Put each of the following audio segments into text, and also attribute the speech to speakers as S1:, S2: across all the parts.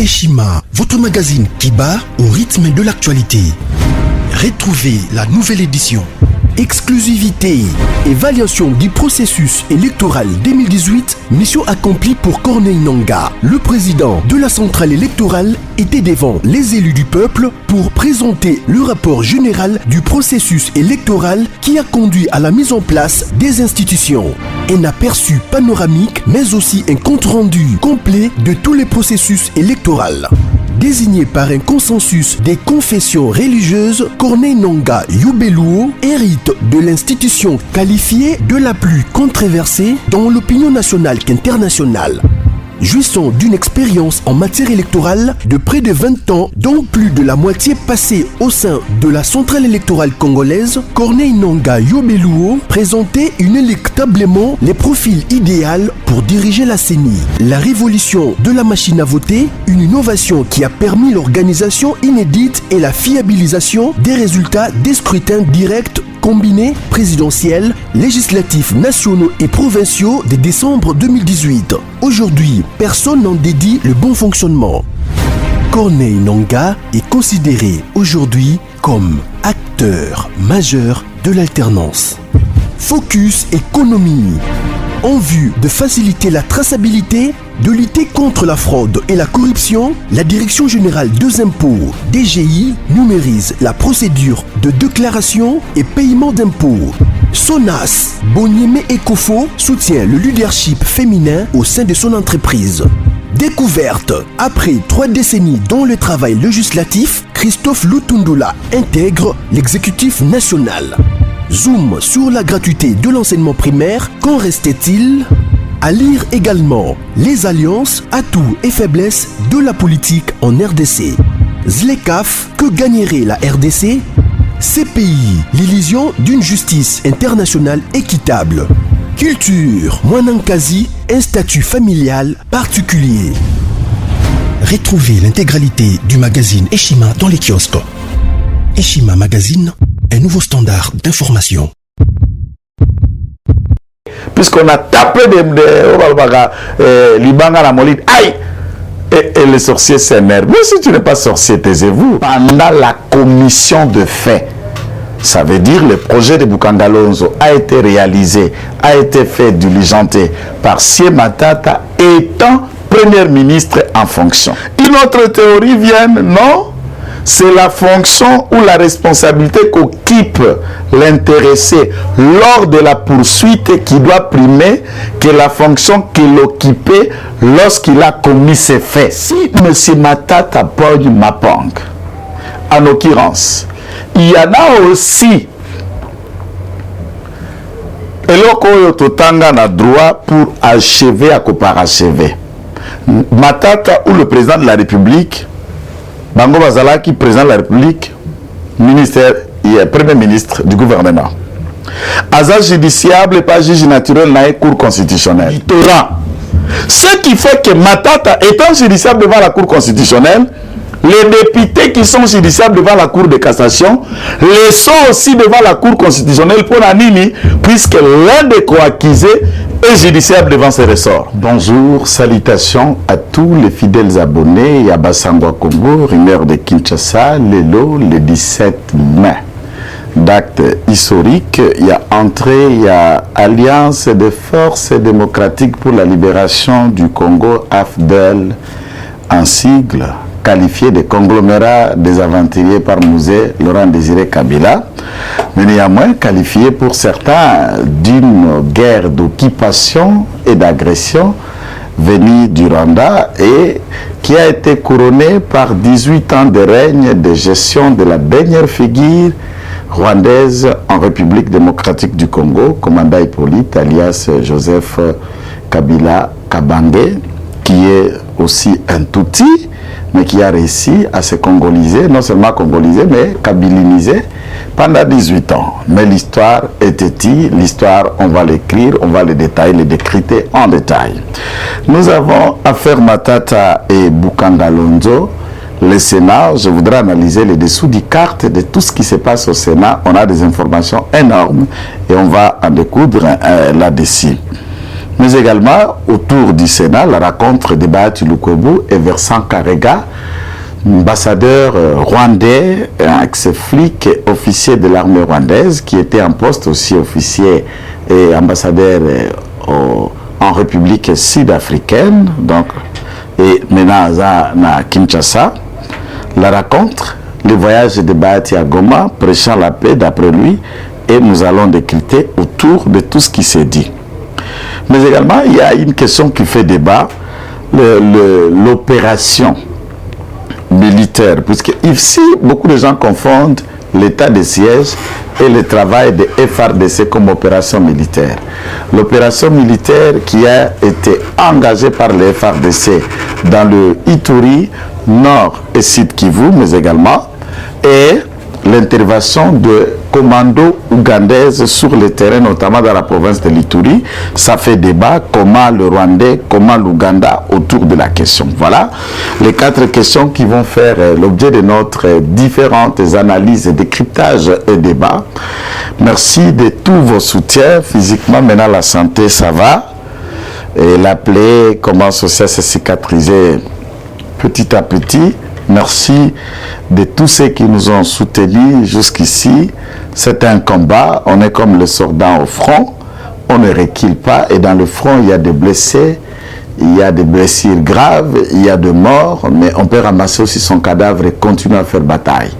S1: Eshima, votre magazine qui bat au rythme de l'actualité. Retrouvez la nouvelle édition. Exclusivité, évaluation du processus électoral 2018, mission accomplie pour Corneille Nangaa. Le président de la centrale électorale était devant les élus du peuple pour présenter le rapport général du processus électoral qui a conduit à la mise en place des institutions. Un aperçu panoramique, mais aussi un compte-rendu complet de tous les processus électoraux. Désigné par un consensus des confessions religieuses, Corneille Nangaa Yobeluo hérite de l'institution qualifiée de la plus controversée dans l'opinion nationale qu'internationale. Jouissant d'une expérience en matière électorale de près de 20 ans, dont plus de la moitié passée au sein de la centrale électorale congolaise, Corneille Nangaa Yobeluo présentait inéluctablement les profils idéaux pour diriger la CENI. La révolution de la machine à voter, une innovation qui a permis l'organisation inédite et la fiabilisation des résultats des scrutins directs combinés présidentiels, législatifs nationaux et provinciaux de décembre 2018. Aujourd'hui, personne n'en dédie le bon fonctionnement. Corneille Nangaa est considéré aujourd'hui comme acteur majeur de l'alternance. Focus économie. En vue de faciliter la traçabilité, de lutter contre la fraude et la corruption, la Direction générale des impôts, DGI, numérise la procédure de déclaration et paiement d'impôts. Sonas, Bonieme Ekofo soutient le leadership féminin au sein de son entreprise. Découverte. Après 3 décennies dans le travail législatif, Christophe Lutundula intègre l'exécutif national. Zoom sur la gratuité de l'enseignement primaire. Qu'en restait-il? À lire également les alliances, atouts et faiblesses de la politique en RDC. Zlekaf, que gagnerait la RDC? CPI, l'illusion d'une justice internationale équitable. Culture, Mwanankazi, un statut familial particulier. Retrouvez l'intégralité du magazine Eshima dans les kiosques. Eshima Magazine, un nouveau standard d'information.
S2: Puisqu'on a tapé Libanga la molide, aïe, et les sorciers s'énervent. Mais si tu n'es pas sorcier, taisez-vous. Pendant la commission de fait, ça veut dire le projet de Bukangalonzo a été réalisé, a été fait diligenté par Sie Matata étant premier ministre en fonction. Une autre théorie vient, non? C'est la fonction ou la responsabilité qu'occupe l'intéressé lors de la poursuite qui doit primer que la fonction qu'il occupait lorsqu'il a commis ses faits. Si M. Matata Boy Mapang, en l'occurrence, il y en a aussi eloko totanga na droit pour achever à parachever. Matata ou le président de la République, Bango Bazalaki, président de la République, ministère, premier ministre du gouvernement. Azal judiciable, pas juge naturel, n'a cour constitutionnelle. Ce qui fait que Matata, étant judiciable devant la cour constitutionnelle, les députés qui sont judiciables devant la cour de cassation les sont aussi devant la cour constitutionnelle pour la Nini, puisque l'un des co-accusés est judiciable devant ses ressorts. Bonjour, salutations à tous les fidèles abonnés à Bassangwa Congo, rumeur de Kinshasa, Lelo, le 17 mai. D'acte historique, il y a entrée, il y a Alliance des forces démocratiques pour la libération du Congo, AFDEL, en sigle, qualifié de conglomérat des aventuriers par Mouzé Laurent Désiré Kabila, mais néanmoins qualifié pour certains d'une guerre d'occupation et d'agression venue du Rwanda et qui a été couronnée par 18 ans de règne de gestion de la dernière figure rwandaise en République démocratique du Congo, commandant Hippolyte alias Joseph Kabila Kabange, qui est aussi un Tutsi, mais qui a réussi à se congoliser, non seulement congoliser, mais kabiliniser pendant 18 ans. Mais l'histoire est têtue, l'histoire, on va l'écrire, on va le détailler, le décrypter en détail. Nous avons affaire Matata et Bukangalonzo. Le Sénat, je voudrais analyser les dessous des cartes de tout ce qui se passe au Sénat. On a des informations énormes et on va en découdre là-dessus. mais également autour du Sénat, la rencontre de Bahati Lukwebo et Vincent Karega, ambassadeur rwandais, ex-flic, officier de l'armée rwandaise, qui était en poste aussi officier et ambassadeur en République sud-africaine, donc, et maintenant à Kinshasa. La rencontre, le voyage de Bahati à Goma, prêchant la paix d'après lui, et nous allons décrypter autour de tout ce qui s'est dit. Mais également, il y a une question qui fait débat, l'opération militaire, puisque ici, beaucoup de gens confondent l'état de siège et le travail de FARDC comme opération militaire. L'opération militaire qui a été engagée par le FARDC dans le Ituri, Nord et Sud Kivu, mais également, et l'intervention de commandos ougandaises sur le terrain, notamment dans la province de l'Ituri. Ça fait débat, comment le Rwandais, comment l'Ouganda autour de la question. Voilà les 4 questions qui vont faire l'objet de notre différentes analyses, décryptages et débats. Merci de tous vos soutiens. Physiquement, maintenant la santé, ça va. Et la plaie commence aussi à se cicatriser petit à petit. Merci de tous ceux qui nous ont soutenus jusqu'ici. C'est un combat, on est comme les soldats au front, on ne recule pas, et dans le front il y a des blessés, il y a des blessures graves, il y a des morts, mais on peut ramasser aussi son cadavre et continuer à faire bataille.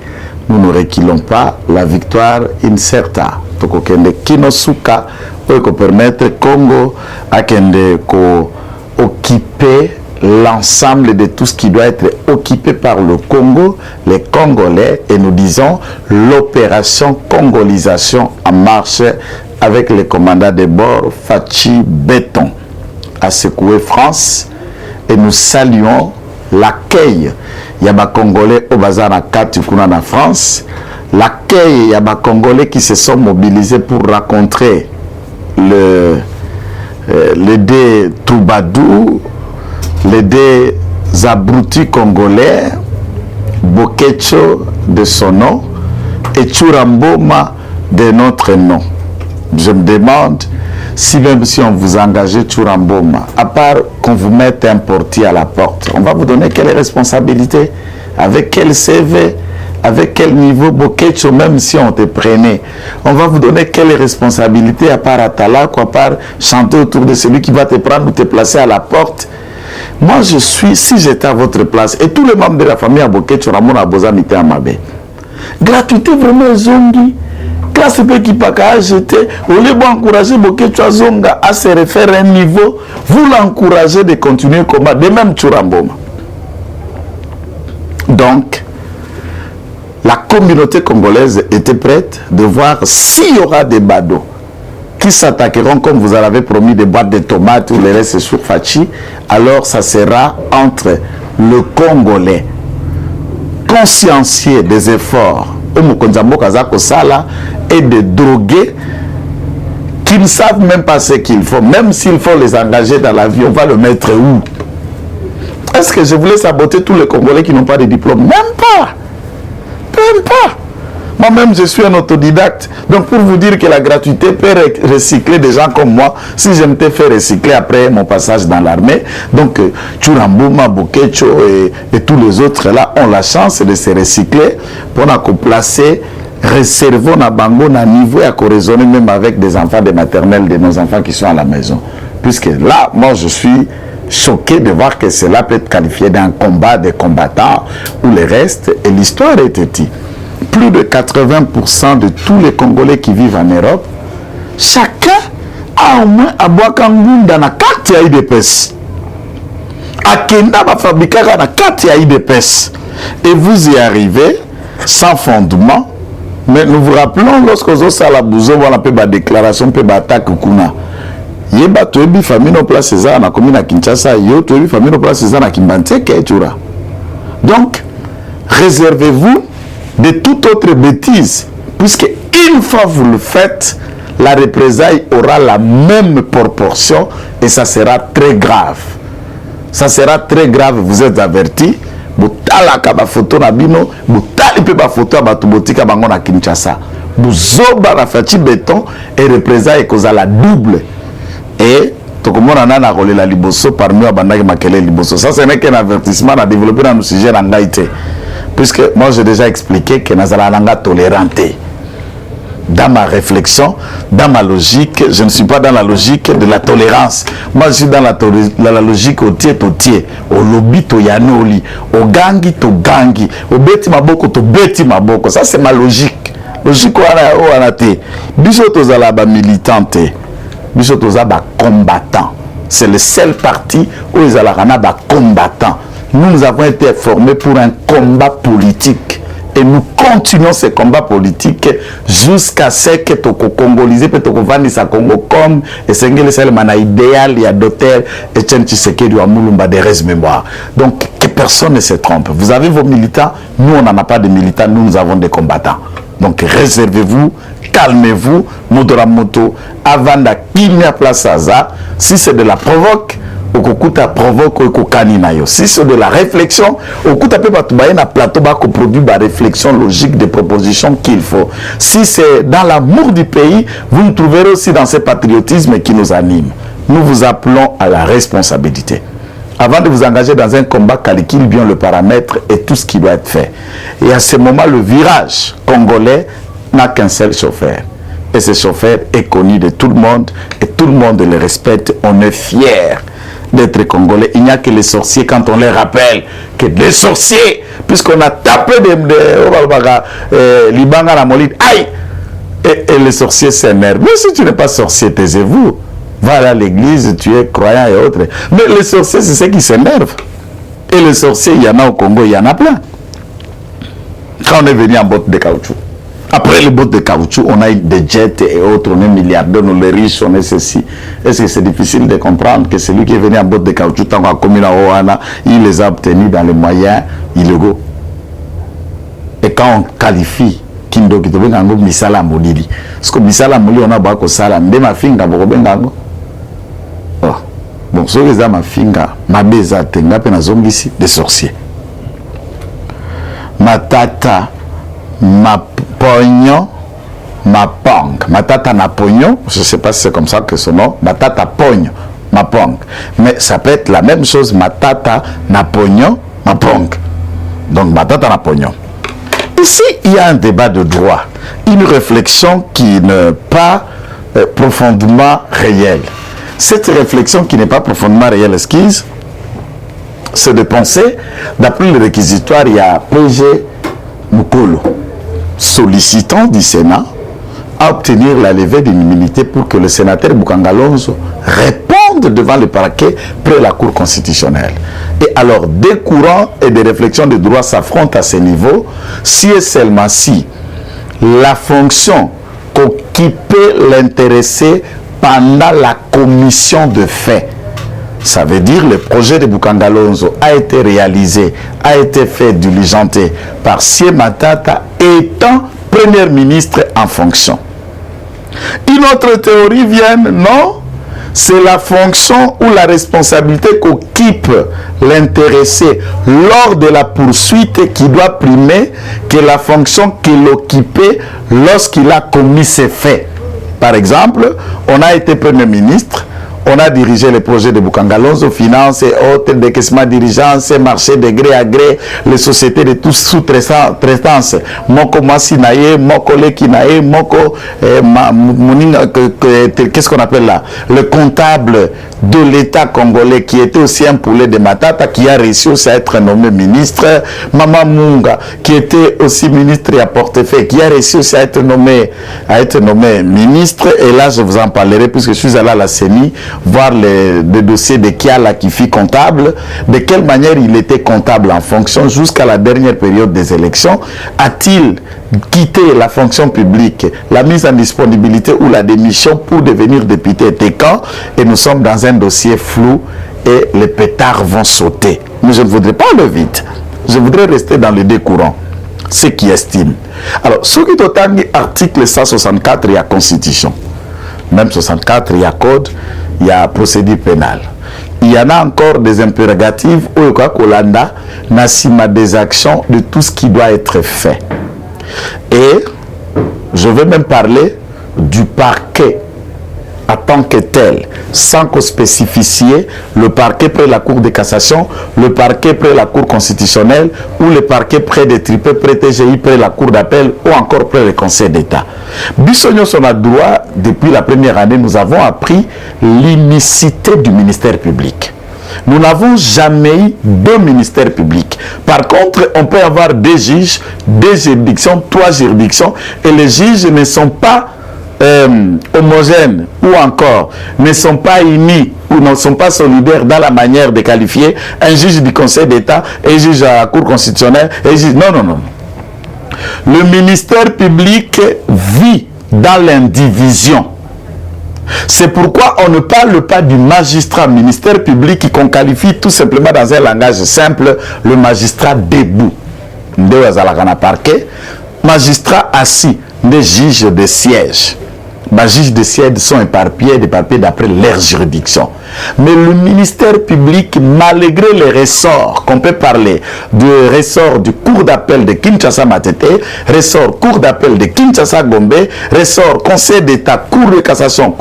S2: Nous ne reculons pas, la victoire incerta. Donc Kinosuka peut permettre Congo à occuper l'ensemble de tout ce qui doit être occupé par le Congo, les Congolais, et nous disons l'opération congolisation en marche avec le commandant de bord Fachi Béton à secouer France, et nous saluons l'accueil Yaba Congolais au bazar à Katukuna en France, l'accueil Yaba Congolais qui se sont mobilisés pour rencontrer le dé Troubadou, les deux abrutis congolais, Bokecho de son nom et Churamboma de notre nom. Je me demande si même si on vous engage Churamboma, à part qu'on vous mette un portier à la porte, on va vous donner quelle responsabilité, avec quel CV, avec quel niveau Bokecho, même si on te prenait, on va vous donner quelle responsabilité, à part Atala, à part chanter autour de celui qui va te prendre ou te placer à la porte. Moi, je suis, si j'étais à votre place, et tous les membres de la famille à Bokecho, Ramon Abozamité Amabe, gratuité vraiment zongi, classe qui pas qu'à jeter, au lieu d'encourager Bokecho Zonga à se refaire un niveau, vous l'encouragez de continuer comme de même Churamboma. Donc, la communauté congolaise était prête de voir s'il y aura des badauds qui s'attaqueront, comme vous avez promis, des boîtes de tomates ou les restes sur Fachi, alors ça sera entre le Congolais consciencieux des efforts et des drogués qui ne savent même pas ce qu'il faut. Même s'il faut les engager dans la vie, on va le mettre où? Est-ce que je voulais saboter tous les Congolais qui n'ont pas de diplôme? Même pas. Même pas. Moi-même, je suis un autodidacte. Donc, pour vous dire que la gratuité peut recycler des gens comme moi, si je m'étais fait recycler après mon passage dans l'armée. Donc, Churamboma, Bokecho et tous les autres là ont la chance de se recycler pour nous placer, réserver nos bango à niveau et à raisonner même avec des enfants de maternelle de nos enfants qui sont à la maison. Puisque là, moi, je suis choqué de voir que cela peut être qualifié d'un combat des combattants ou le reste. Et l'histoire est dit. Plus de 80% de tous les Congolais qui vivent en Europe, chacun a au moins à Boakangoum dans la carte IDPS. À Kenda va fabriquer la carte IDPS. Et vous y arrivez sans fondement. Mais nous vous rappelons, lorsque vous avez la bouzo, on a fait la déclaration, on a attaque Kuna. Yeba toebi famille no place ça na commune à Kinshasa, yo toebi famille no place ça na Kimbanteke Tchura. Donc, réservez-vous de toute autre bêtise, puisque une fois vous le faites, la représailles aura la même proportion et ça sera très grave. Ça sera très grave, vous êtes avertis. Butala kaba photo na bino, butali pe ba photo ba tubotika bango na Kinshasa. Buzoba la Fachi Béton et représailles cause la double. Et tokomona nana kolela liboso parmi abandaki makele liboso. Ça ce n'est qu'un avertissement à développer dans le sujet d'angaïté. Puisque moi j'ai déjà expliqué que nazala nanga tolérante. Dans ma réflexion, dans ma logique, je ne suis pas dans la logique de la tolérance. Moi, je suis dans la logique au tiers, au lobby, au yanoli, au gangi, au beti maboko, au beti maboko. Ça, c'est ma logique. Logique, on a été. Biso tozala ba militante, biso tozala ba combattant. C'est le seul parti où ils allaient ba combattant. Nous avons été formés pour un combat politique. Et nous continuons ces combats politiques jusqu'à ce que toko congolais peut toko vandisa Congo comme et sengele selma idéal et docteur Etienne Tshisekedi wa Mulumba de res mémoire. Donc que personne ne se trompe. Vous avez vos militants, nous on n'en a pas de militants, nous avons des combattants. Donc réservez-vous, calmez-vous, modora moto avant de quitter place Aza. Si c'est de la provoque, okukuta provoque okokani na yo. Si c'est de la réflexion, okuta pe batubaye na plateau ba ko produit ba réflexion logique des propositions qu'il faut. Si c'est dans l'amour du pays, vous nous trouverez aussi dans ce patriotisme qui nous anime. Nous vous appelons à la responsabilité. Avant de vous engager dans un combat, calcule bien le paramètre et tout ce qui doit être fait. Et à ce moment, le virage congolais n'a qu'un seul chauffeur. Et ce chauffeur est connu de tout le monde et tout le monde le respecte. On est fiers d'être congolais. Il n'y a que les sorciers quand on les rappelle que des sorciers, puisqu'on a tapé Libanga la molide, aïe, et les sorciers s'énervent. Mais si tu n'es pas sorcier, taisez-vous. Va à l'église, tu es croyant et autres. Mais les sorciers, c'est ceux qui s'énervent. Et les sorciers, il y en a au Congo, il y en a plein. Quand on est venu en botte de caoutchouc. Après les bottes de caoutchouc, on a eu des jets et autres, on est milliardaires, on est riches, on est ceci. Est-ce que c'est difficile de comprendre que celui qui est venu en botte de caoutchouc, tant qu'on a commis la Oana, il les a obtenus dans les moyens illégaux. Et quand on qualifie Kindo qui te veut gango misala molili. Parce que misala molili on a beaucoup sala. Nde ma finga boko bengango. Bon, ce que ça ma finga, ma beza tenga pe na zongisi des sorciers. Ma tata, ma pognon, ma pong. Ma tata na pognon, je ne sais pas si c'est comme ça que son nom. Ma tata pognon, ma pong. Mais ça peut être la même chose, ma tata na pognon, ma pong. Donc ma tata na pognon. Ici, il y a un débat de droit, une réflexion qui n'est pas profondément réelle. Cette réflexion qui n'est pas profondément réelle, esquisse, c'est de penser, d'après le réquisitoire, il y a PG Mukolo, sollicitant du Sénat à obtenir la levée d'immunité pour que le sénateur Bukangalonzo réponde devant le parquet près la Cour constitutionnelle. Et alors, des courants et des réflexions de droit s'affrontent à ce niveau, si et seulement si la fonction qu'occupait l'intéressé pendant la commission de faits, ça veut dire le projet de Bukangalonzo a été réalisé, a été fait diligenté par Sie Matata étant Premier ministre en fonction. Une autre théorie vient, non, c'est la fonction ou la responsabilité qu'occupe l'intéressé lors de la poursuite qui doit primer que la fonction qu'il occupait lorsqu'il a commis ses faits. Par exemple, on a été Premier ministre, on a dirigé les projets de Bukangalonzo, finances et autres, décaissement diligence, marché de gré à gré, les sociétés de tous sous-traitance. Moko Masinaye, Moko Lekinaye, Moko, qu'est-ce qu'on appelle là? Le comptable de l'État congolais qui était aussi un poulet de Matata, qui a réussi aussi à être nommé ministre. Mama Munga, qui était aussi ministre et à portefeuille, qui a réussi aussi à être nommé ministre. Et là, je vous en parlerai puisque je suis allé à la CENI voir les dossiers de Kiala qui fit comptable, de quelle manière il était comptable en fonction jusqu'à la dernière période des élections. A-t-il quitté la fonction publique, la mise en disponibilité ou la démission pour devenir député était quand? Et nous sommes dans un dossier flou et les pétards vont sauter. Mais je ne voudrais pas le vite. Je voudrais rester dans les deux courants. Ceux qui estiment. Alors, ce qui est article 164, il y a constitution. Même 64, il y a code, il y a procédure pénale. Il y en a encore des impératives où il y a Kolanda, Nassima des actions de tout ce qui doit être fait. Et je vais même parler du parquet en tant que tel, sans qu'on spécifie le parquet près la Cour de cassation, le parquet près la Cour constitutionnelle ou le parquet près des tripes, près TGI, près la Cour d'appel ou encore près le Conseil d'État. Bissonio son a droit, depuis la première année, nous avons appris l'unicité du ministère public. Nous n'avons jamais eu deux ministères publics. Par contre, on peut avoir des juges, des juridictions, 3 juridictions, et les juges ne sont pas homogènes ou encore ne sont pas unis ou ne sont pas solidaires dans la manière de qualifier un juge du Conseil d'État et un juge à la Cour constitutionnelle. Et juge... Non, non, non. Le ministère public vit dans l'indivision. C'est pourquoi on ne parle pas du magistrat ministère public qu'on qualifie tout simplement dans un langage simple, le magistrat debout. Nde parquet, magistrat assis, des juges de siège. Les juges de siège sont éparpillés d'après leur juridiction. Mais le ministère public, malgré les ressorts, qu'on peut parler du ressort du cour d'appel de Kinshasa Matete, ressort cour d'appel de Kinshasa Gombe, ressort conseil d'État, cour de cassation,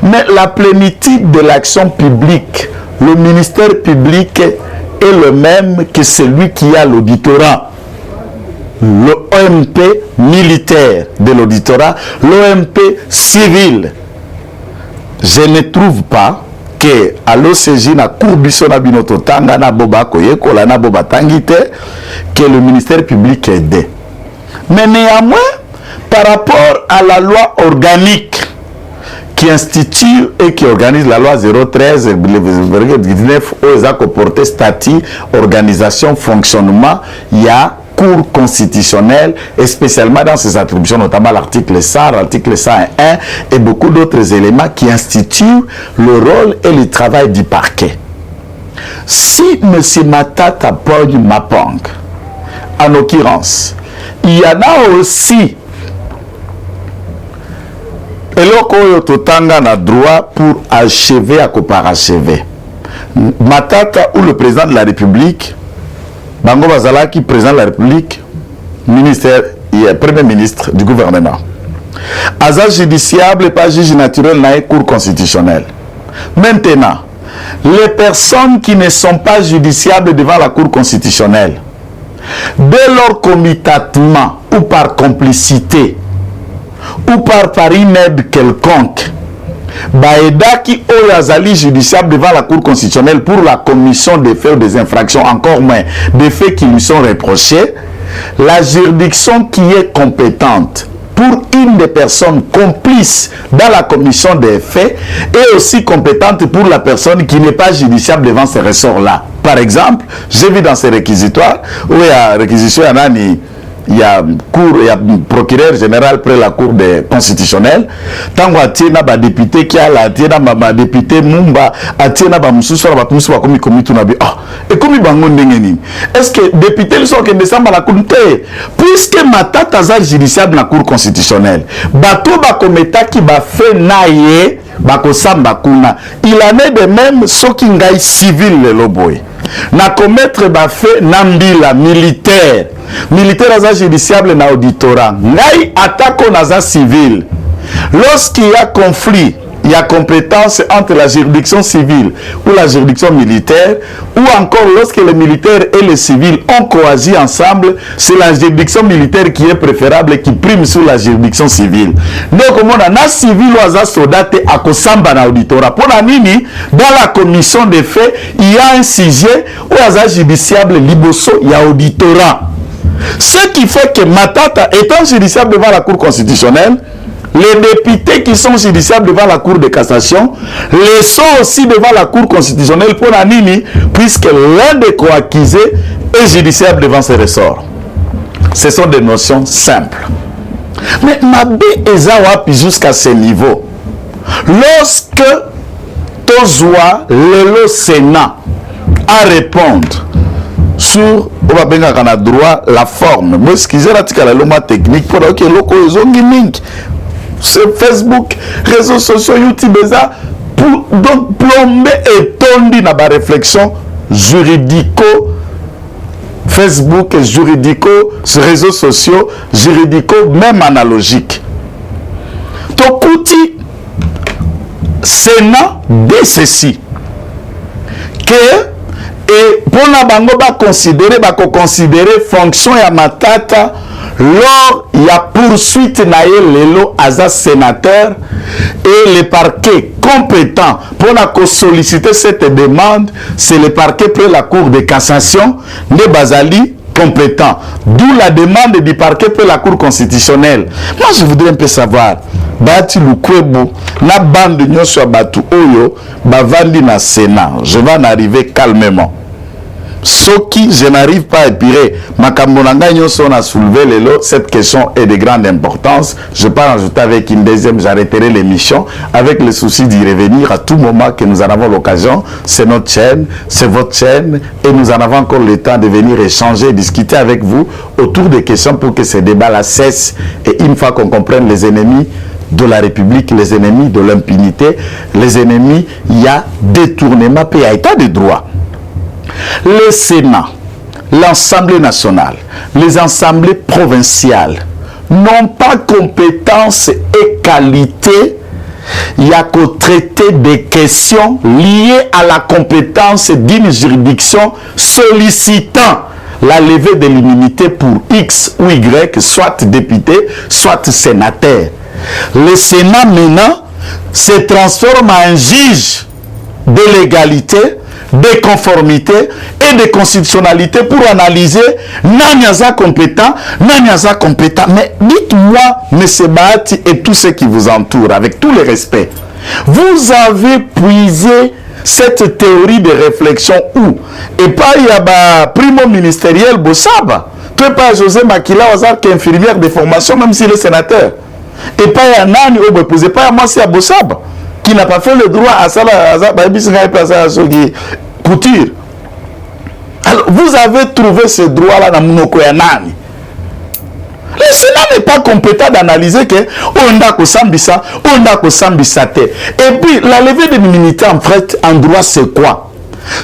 S2: mais la plénitude de l'action publique, le ministère public est le même que celui qui a l'auditorat. L'OMP militaire de l'auditorat, l'OMP civil. Je ne trouve pas que à l'OCJ na courbissona binoto tanga na boba koyekola na boba tangite que le ministère public est aidé. Mais néanmoins, par rapport à la loi organique qui institue et qui organise la loi 013 19 aux accords portés statut, organisation, fonctionnement, il y a Cour constitutionnelle et spécialement dans ses attributions, notamment l'article 100, l'article 101 et beaucoup d'autres éléments qui instituent le rôle et le travail du parquet. Si M. Matata Boy Mapang, en l'occurrence, il y en a aussi eloko totanga na droit pour achever à parachever. Matata ou le président de la République, Bango Bazalaki, président de la République, ministère, premier ministre du gouvernement. Azal judiciable et pas juge naturel dans les cours constitutionnels. Maintenant, les personnes qui ne sont pas judiciables devant la cour constitutionnelle, dès leur comitatement ou par complicité ou par une aide quelconque, Baedaki Oyazali judiciable devant la Cour constitutionnelle pour la commission des faits ou des infractions, encore moins des faits qui lui sont reprochés, la juridiction qui est compétente pour une des personnes complices dans la commission des faits est aussi compétente pour la personne qui n'est pas judiciable devant ces ressorts-là. Par exemple, j'ai vu dans ces réquisitoires où il y a réquisition il y a procureur général près la cour constitutionnelle. Tant que na ba député qui a la ma député Mumba na ba mususu ba mususu ba komi tunabi et komi bango ndengeni. Est-ce que député ils sont que décembre la cour puisque Matata za judiciable na cour constitutionnelle. Bato ba kometa qui ba fait naie ba ko samba kuna. Il en est de même so ki ngai civil le loboy. Na commettre ba fait nambila militaire aza judiciable na auditorat ngai attaque naza civil lorsqu'il y a conflit, il y a compétence entre la juridiction civile ou la juridiction militaire, ou encore lorsque les militaires et les civils ont coagi ensemble, c'est la juridiction militaire qui est préférable et qui prime sur la juridiction civile. Donc, comme on a na civil ou aza soldate à kosamba na auditorat. Pour la nini, dans la commission des faits, il y a un sujet ou aza judiciable liboso, il y a auditorat. Ce qui fait que Matata étant judiciable devant la Cour constitutionnelle, les députés qui sont judiciables devant la Cour de cassation les sont aussi devant la Cour constitutionnelle pour la nini, puisque l'un des co-accusés est judiciable devant ses ressorts. Ce sont des notions simples. Mais Mabé Ezawapi jusqu'à ce niveau, lorsque Tozoa, le Sénat, à répondre sur on droit la forme. Moi, ce qu'ils ont la loi technique pour que link sur Facebook, réseaux sociaux, YouTube, pour donc plomber et tondi dans la réflexion juridico Facebook, juridico sur réseaux sociaux, juridico même analogique. Tokuti Sénat dit ceci, que et pour la bango ba considérer fonction ya Matata lors il y a poursuite na lelo aza sénateur et le parquet compétent pour la solliciter cette demande, c'est le parquet près la cour de cassation de Bazali compétent, d'où la demande du parquet près la cour constitutionnelle. Moi je voudrais un peu savoir Bati Lukwebo la bande nyonso batu oyo bavandi na Sénat, je vais en arriver calmement. Ce qui, je n'arrive pas à épirer. Makambonanga nyonso on a soulevé cette question est de grande importance. Je peux ajouter avec une deuxième, j'arrêterai l'émission avec le souci d'y revenir à tout moment que nous en avons l'occasion. C'est notre chaîne, c'est votre chaîne et nous en avons encore le temps de venir échanger, discuter avec vous autour des questions pour que ces débats-là cessent et une fois qu'on comprenne les ennemis de la République, les ennemis de l'impunité, les ennemis, il y a détournement, puis il y a état de droit. Le Sénat, l'Assemblée nationale, les assemblées provinciales n'ont pas compétence et qualité. Il y a qu'au traiter des questions liées à la compétence d'une juridiction sollicitant la levée de l'immunité pour X ou Y, soit député, soit sénateur. Le Sénat maintenant se transforme en un juge de légalité, de conformité et de constitutionnalité pour analyser Nanyaza compétent, Nanyaza compétent. Mais dites-moi, M. Bahati et tous ceux qui vous entourent, avec tout le respect, vous avez puisé cette théorie de réflexion où? Et pas il y a primo ministériel Bossaba, tu n'es pas José Makila Wazar qui est infirmière de formation, même s'il est sénateur. Et pas il y a Nani Obo, pas à moi c'est à Bossaba qui n'a pas fait le droit à ça, couture. Alors, vous avez trouvé ce droit-là dans Monokoyanani. Le Sénat n'est pas compétent d'analyser que on a Sambisa, on a Sambisate. Et puis, la levée de l'immunité en fait, en droit, c'est quoi?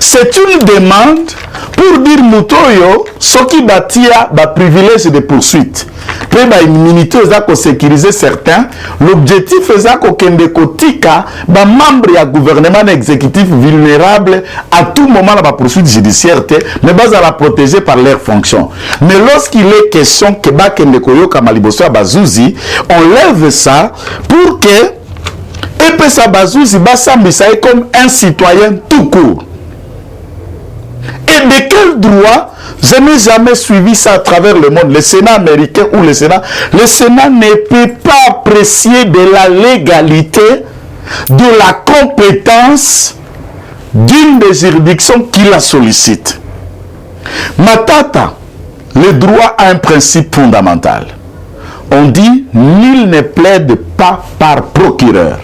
S2: C'est une demande pour dire Moutoyo, ce qui bâtia ba privilège de poursuite. Puis ba immunité za sécuriser certains. L'objectif est ça kende kotika ba membre ya gouvernement exécutif vulnérable à tout moment la poursuite judiciaire mais bas à la protéger par leurs fonctions. Mais lorsqu'il est question que ba kende koyoka maliboso bazouzi, on lève ça pour que et puis ça bazouzi basambisa comme un citoyen tout court. Et de quel droit? Je n'ai jamais suivi ça à travers le monde. Le Sénat américain ou le Sénat ne peut pas apprécier de la légalité, de la compétence d'une des juridictions qui la sollicite. Matata, le droit a un principe fondamental. On dit, nul ne plaide pas par procureur.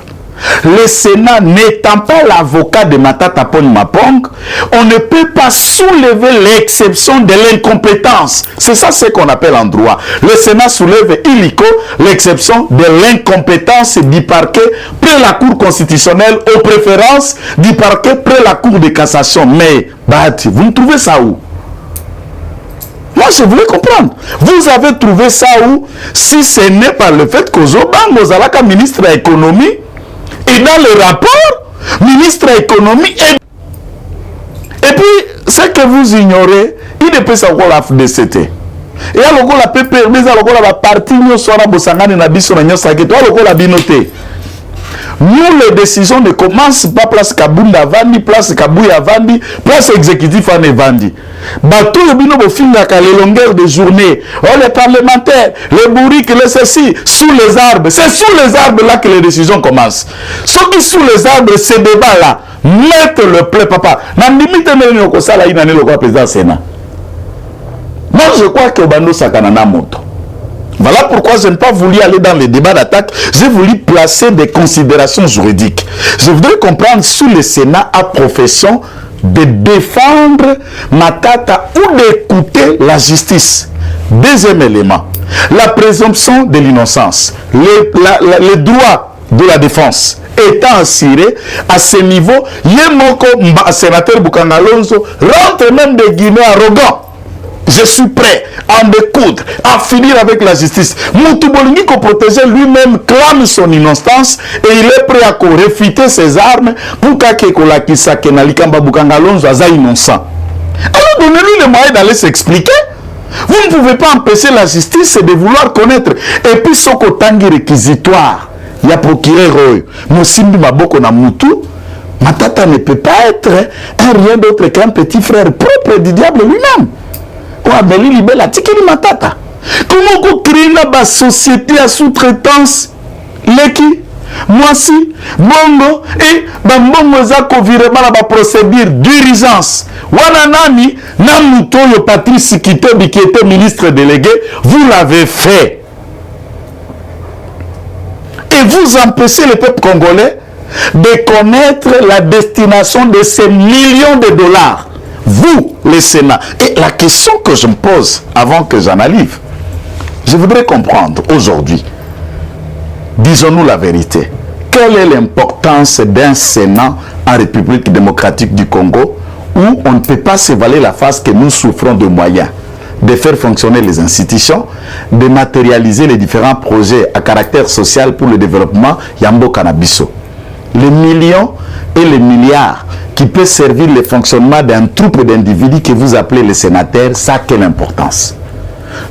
S2: Le Sénat n'étant pas l'avocat de Matata Poni Mapong, on ne peut pas soulever l'exception de l'incompétence. C'est ça ce qu'on appelle en droit. Le Sénat soulève illico l'exception de l'incompétence du parquet près la Cour constitutionnelle, aux préférences du parquet près la Cour de cassation. Mais, Bahati, vous me trouvez ça où? Moi, je voulais comprendre. Vous avez trouvé ça où? Si ce n'est pas le fait que Zobang Ozalaka, ministre de l'économie, et dans le rapport, ministre de l'économie et puis, ce que vous ignorez, il ne peut savoir la FDCT. Et alors, la PP, mais alors, la partie, nous sommes Bosangani, Nabiso, Nanyosakito, alors, la binoté. Nous, les décisions ne commencent pas place Kabunda Vandi, place Kabouya Vandi, place exécutif en Vandi. Bateau, les longueurs de journée, les parlementaires, les bourriques, les ceci, sous les arbres. C'est sous les arbres là que les décisions commencent. Ceux qui sous les arbres, ces débats-là, mettent le plaid, papa. Moi, je crois que Bando Sakanana Moto. Voilà pourquoi je n'ai pas voulu aller dans les débats d'attaque. J'ai voulu placer des considérations juridiques. Je voudrais comprendre sous le Sénat à profession de défendre Matata ou d'écouter la justice. Deuxième élément, la présomption de l'innocence. Les droits de la défense étant assurés à ce niveau, Yemoko sénateur Boukangalonzo rentre même des guillemets arrogants. je suis prêt à en découdre, à finir avec la justice. Moutou Bolingi ko protéger lui-même clame son innocence et il est prêt à réfuter ses armes pour qu'Akeko Kisake na Likamba Bukangalonzo aza innocent. Alors donnez-lui le moyen d'aller s'expliquer. Vous ne pouvez pas empêcher la justice de vouloir connaître. Et puis ce tangi réquisitoire, il y a procureur Mosimbi Maboko na Moutou. Matata ne peut pas être un rien d'autre qu'un petit frère propre du diable lui-même. Ameli Libela Tikeli Matata. Comment vous créez la société à sous-traitance Leki, Mwasi, Bongo et Bambongo Zako virement la procédure d'urgence. Wananani, Namuto yo Patrice Kitobi qui était ministre délégué, vous l'avez fait. Et vous empêchez le peuple congolais de connaître la destination de ces millions de dollars. Vous, le Sénat. Et la question que je me pose avant que j'analyse, je voudrais comprendre aujourd'hui, disons-nous la vérité, quelle est l'importance d'un Sénat en République démocratique du Congo où on ne peut pas se valer la face que nous souffrons de moyens de faire fonctionner les institutions, de matérialiser les différents projets à caractère social pour le développement Yambo Canabiso. Les millions et les milliards qui peuvent servir le fonctionnement d'un troupe d'individus que vous appelez les sénateurs, ça a quelle importance?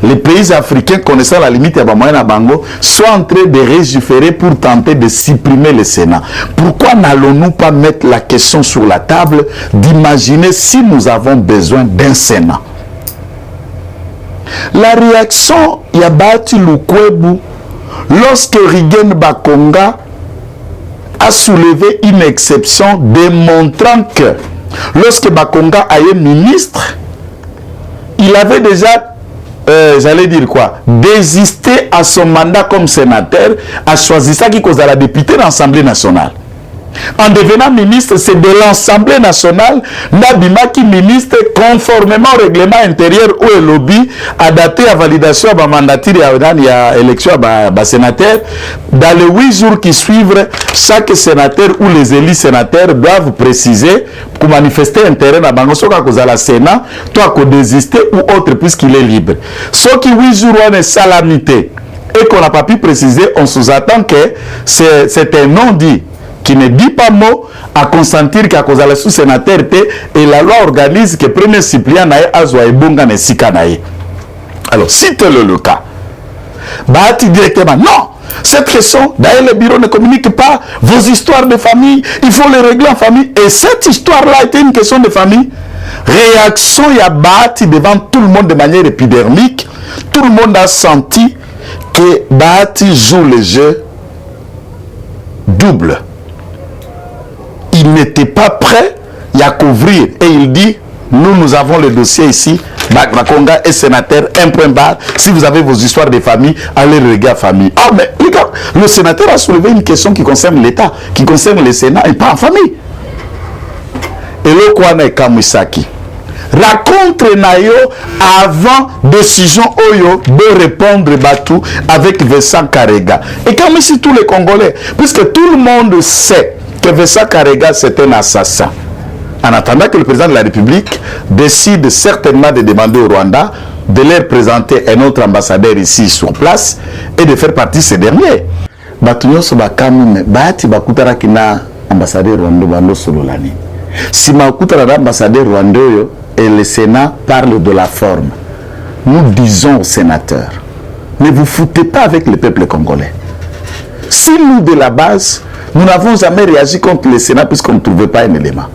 S2: Les pays africains connaissant la limite à Bamoyena Bango sont en train de légiférer pour tenter de supprimer le Sénat. Pourquoi n'allons-nous pas mettre la question sur la table d'imaginer si nous avons besoin d'un Sénat? La réaction Yabati Lukwebu lorsque Rigen Bakonga a soulevé une exception démontrant que lorsque Bakonga a été ministre, il avait déjà, j'allais dire quoi, désisté à son mandat comme sénateur, a choisi ça qui cause à la députée de l'Assemblée nationale. En devenant ministre, c'est de l'Assemblée nationale, Nabimaki ministre, conformément au règlement intérieur où le lobby a daté à validation à mandature et à l'élection à sénateur. Dans les 8 jours qui suivent, chaque sénateur ou les élus sénateurs doivent préciser pour manifester intérêt dans Bango, soit à cause de la Sénat, toi à désister ou autre, puisqu'il est libre. Sauf que 8 jours, on est salamité et qu'on n'a pas pu préciser, on sous-attend que c'est un non-dit qui ne dit pas mot à consentir qu'à cause de la sous-sénateur et la loi organise que premier Cyprien nae azwa et bonga ne sika nae. Alors, si tel est le cas, Bahati directement, non, cette question, d'ailleurs le bureau ne communique pas vos histoires de famille, il faut les régler en famille. Et cette histoire-là était une question de famille. Réaction, il y a Bahati devant tout le monde de manière épidermique. Tout le monde a senti que Bahati joue le jeu double. Il n'était pas prêt à couvrir et il dit nous avons le dossier ici, Bakonga est sénateur, un point barre, si vous avez vos histoires de famille, allez régler la famille. Ah mais les gars, le sénateur a soulevé une question qui concerne l'État, qui concerne le Sénat et pas en famille. Et le Kwana et Kamusaki raconte Nayo avant décision Oyo de répondre Batou avec Vincent Karega. Et comme ici tous les Congolais, puisque tout le monde sait que Vincent Karega c'est un assassin. En attendant que le président de la République décide certainement de demander au Rwanda de leur présenter un autre ambassadeur ici sur place et de faire partie de ces derniers. Batunyo Sobakami, Bahati Bakutara Kina, ambassadeur Rwanda Sololani. Si Bakutara l'ambassadeur Rwanda et le Sénat parlent de la forme, nous disons aux sénateurs, ne vous foutez pas avec le peuple congolais. Si nous, de la base, nous n'avons jamais réagi contre le Sénat puisqu'on ne trouvait pas un élément.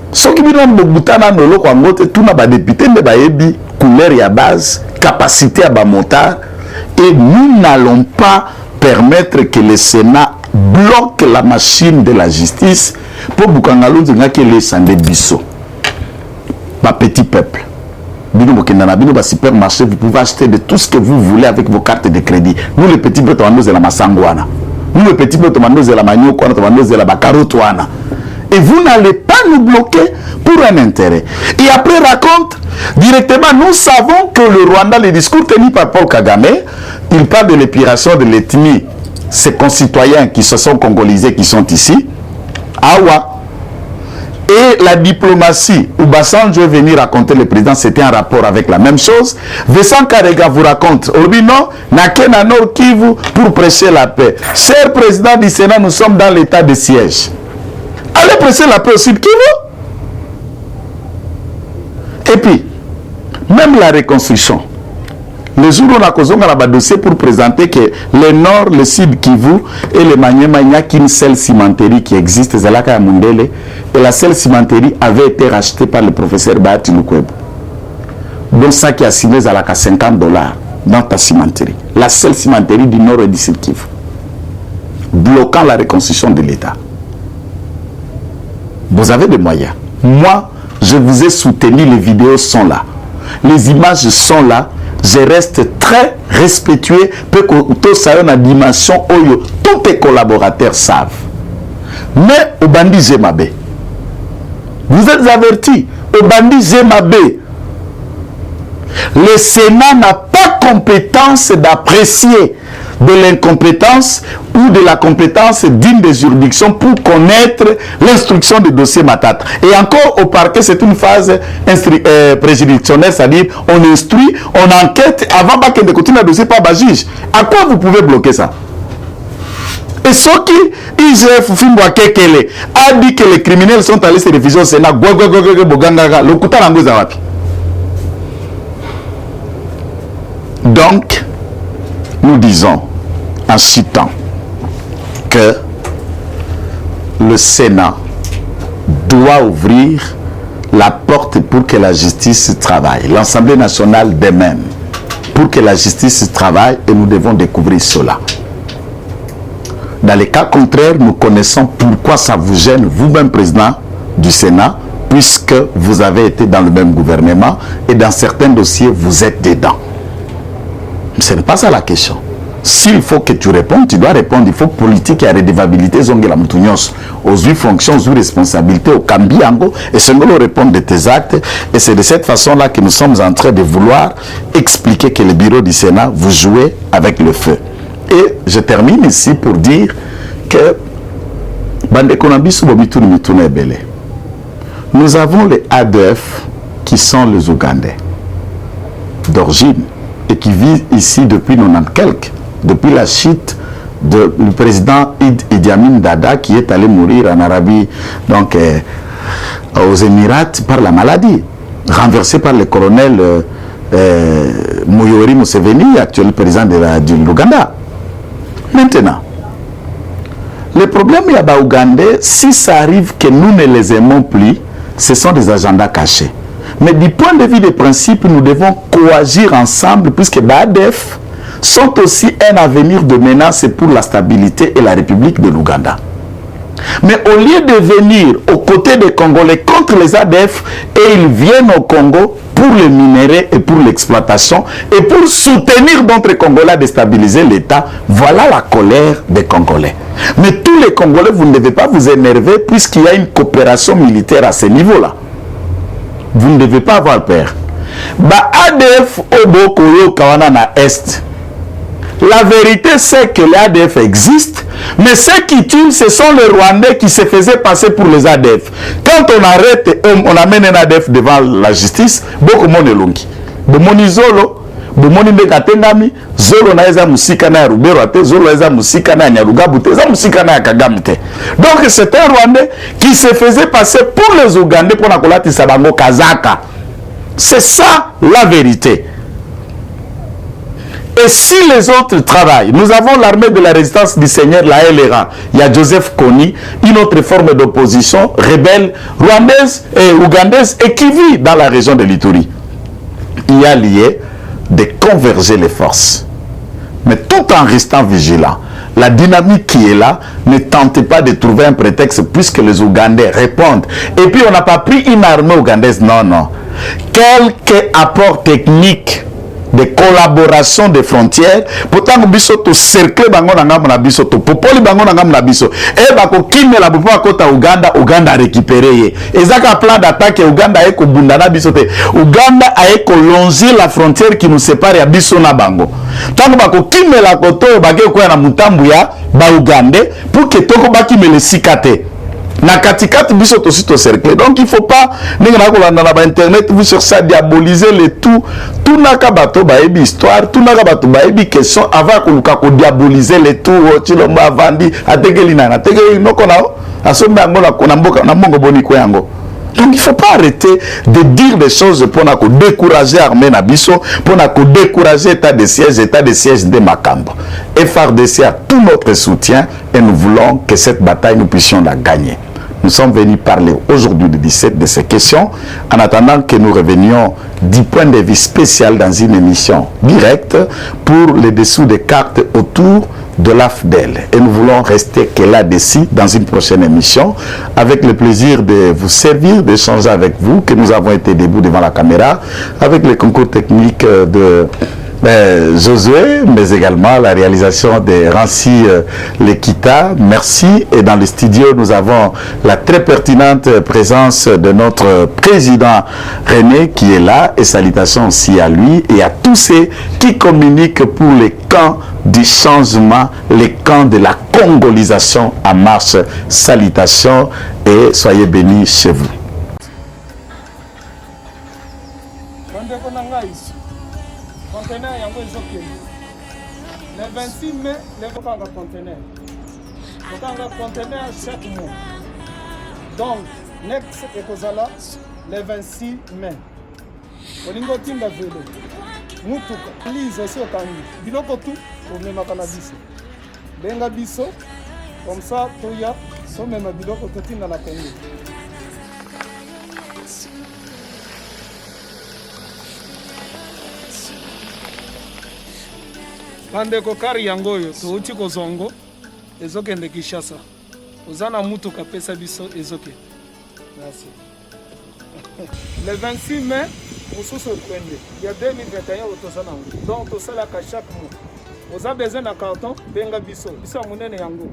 S2: Ce qui veut dire que tout le député de Baébi, couleur et à base, capacité à montar, et nous n'allons pas permettre que le Sénat bloque la machine de la justice pour que les Sandé-Bisso. Ma petit peuple, supermarché, vous pouvez acheter de tout ce que vous voulez avec vos cartes de crédit. Nous, les petits peuples, nous, la Massangwana. Nous, les petits peuples, nous, la Maniokwana, nous, la Bakarotwana. Et vous n'allez pas nous bloquer pour un intérêt. Et après raconte, directement, nous savons que le Rwanda, les discours tenus par Paul Kagame, il parle de l'épuration de l'ethnie, ces concitoyens qui se sont congolisés, qui sont ici. Awa, Et la diplomatie, où Basanjo est venu raconter le président, c'était en rapport avec la même chose. Vincent Karega vous raconte, Obi non, Nakena Nord Kivu pour prêcher la paix. Cher président du Sénat, nous sommes dans l'état de siège. Allez prêcher la paix au Sud Kivu. Et puis, même la reconstruction. Le jour où on a causé un dossier pour présenter que le Nord, le Sud Kivu et le Maniema, il n'y a qu'une seule cimenterie qui existe, Zalaka Mundele, et la seule cimenterie avait été rachetée par le professeur Bahati Lukwebo. Donc ça qui a signé Zalaka $50 dans ta cimenterie. La seule cimenterie du Nord et du Sud Kivu. Bloquant la reconstruction de l'État. Vous avez des moyens. Moi, je vous ai soutenu, les vidéos sont là. Les images sont là. Je reste très respectueux pour que tout ça ait une dimension où tous les collaborateurs savent. Mais au bandit Zemabé, vous êtes avertis, au bandit Zemabé, le Sénat n'a pas compétence d'apprécier de l'incompétence ou de la compétence digne des juridictions pour connaître l'instruction du dossier Matata. Et encore au parquet, c'est une phase préjuridictionnelle, c'est-à-dire on instruit, on enquête avant de continuer le dossier par le juge. À quoi vous pouvez bloquer ça? Et ce qui IGF Fimboa Kekele a dit que les criminels sont allés se réfugier au Sénat, donc, nous disons en citant que le Sénat doit ouvrir la porte pour que la justice travaille. L'Assemblée nationale de même, pour que la justice travaille, et nous devons découvrir cela. Dans les cas contraires, nous connaissons pourquoi ça vous gêne, vous-même président du Sénat, puisque vous avez été dans le même gouvernement et dans certains dossiers, vous êtes dedans. Ce n'est pas ça la question. S'il faut que tu répondes, tu dois répondre. Il faut que politique et redevabilité zonge la moutounios aux 8 fonctions, aux 8 responsabilités, au cambiango, et ce nous répondre de tes actes. Et c'est de cette façon-là que nous sommes en train de vouloir expliquer que le bureau du Sénat, vous jouez avec le feu. Et je termine ici pour dire que nous avons les ADF qui sont les Ougandais d'origine et qui vivent ici depuis 90 quelques, depuis la chute du président Idi Amin Dada qui est allé mourir en Arabie, donc aux Émirats par la maladie, renversé par le colonel Yoweri Museveni, actuel président de l'Ouganda. Maintenant, le problème il y a Ougandais, si ça arrive que nous ne les aimons plus, ce sont des agendas cachés. Mais du point de vue des principes, nous devons coagir ensemble puisque BADF sont aussi un avenir de menace pour la stabilité et la République de l'Ouganda. Mais au lieu de venir aux côtés des Congolais contre les ADF, et ils viennent au Congo pour le minerai et pour l'exploitation et pour soutenir d'autres Congolais à déstabiliser l'État, voilà la colère des Congolais. Mais tous les Congolais, vous ne devez pas vous énerver puisqu'il y a une coopération militaire à ce niveau-là. Vous ne devez pas avoir peur. Ba ADF Obokoyo Kawana na Est. La vérité c'est que l'ADF existe, mais ceux qui tuent, ce sont les Rwandais qui se faisaient passer pour les ADF. Quand on arrête, on amène un ADF devant la justice, beaucoup de monde est longi. De Monizolo, de Monimekatengami, Zolo na eza musika na Rubero ate, Zolo eza musika na Nyarugabu te, eza musika na Kagame te. Donc c'est un Rwandais qui se faisait passer pour les Ougandais pour la kolati sabango Kazaka. C'est ça la vérité. Et si les autres travaillent, nous avons l'armée de la résistance du Seigneur, la LRA. Il y a Joseph Kony, une autre forme d'opposition, rebelle, rwandaise et ougandaise, et qui vit dans la région de l'Ituri. Il y a lié de converger les forces. Mais tout en restant vigilant. La dynamique qui est là, ne tentez pas de trouver un prétexte puisque les Ougandais répondent. Et puis on n'a pas pris une armée ougandaise, non, non. Quelques apports techniques de collaboration des frontières, pourtant nous biso to cercle bango na ngamu na biso to popoli bango na ngamu na biso et bako kime la bupa kota Uganda récupérer ye ezaka plan d'attaque Uganda eko bunda na biso te Uganda a eko longer la frontière qui nous sépare ya biso na bango tango bako kime la koto bake ko na mutambu ya ba Ugandais pour que toko baki me le sikate na katikati biso aussi to cercle. Donc il faut pas ninga na kolanda na ba internet vous sur ça diaboliser le tout naka bato ba ebi histoire tout naka bato ba ebi question avant koluka ko diaboliser le tout chilomba vandi atekeli na atekeli noko na asomba ngo na kona mboka na mbongo boniko yango. Donc il ne faut pas arrêter de dire des choses pour décourager l'armée Nabiso, pour décourager l'état de siège de Makambo. FARDC a tout notre soutien et nous voulons que cette bataille, nous puissions la gagner. Nous sommes venus parler aujourd'hui de 17 de ces questions, en attendant que nous revenions du point de vue spécial dans une émission directe pour les dessous des cartes autour de l'AFDEL. Et nous voulons rester que là-dessus dans une prochaine émission, avec le plaisir de vous servir, d'échanger avec vous, que nous avons été debout devant la caméra, avec les concours techniques de Josué, mais également la réalisation de Rancy Lekita. Merci. Et dans le studio, nous avons la très pertinente présence de notre président René qui est là. Et salutations aussi à lui et à tous ceux qui communiquent pour les camps du changement, les camps de la congolisation en marche. Salutations et soyez bénis chez vous.
S3: Conteneur yango ezokende le 26 mai le kokanga conteneur chaque mois. Donc next ekozala le 26 mai olingo otinda velo mutuka lise osi okangi biloko tu omemaka na biso benga biso comme ça toya somema biloko totinda na kenge. Bandeko kari yango oyo touti kozongo ezokende Kinshasa ozana mutuka pesa biso ezoke. Merci. Le 26 mai mosusu ekwende ya 2021 otosana yango donc tosalaka chaque mois oza besoin na carton benga biso monene yango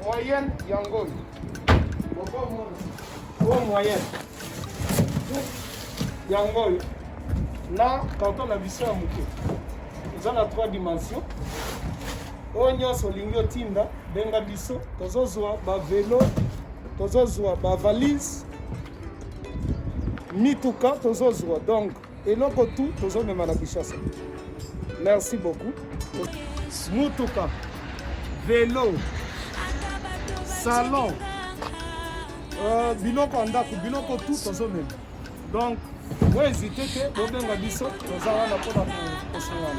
S3: moyenne yango oyo moyenne yango oyo na carton na biso ya moke eza na 3 dimensions oyo nyonso olingi otinda benga biso tozozwa bavelo tozozwa bavalise mituka tozozwa donc eloko tu tozomema na Kinshasa. Merci beaucoup. Mutuka velo salon biloko andako biloko tu tozomema donc vous hésitez te bobenga biso toza wana mpona kosangana.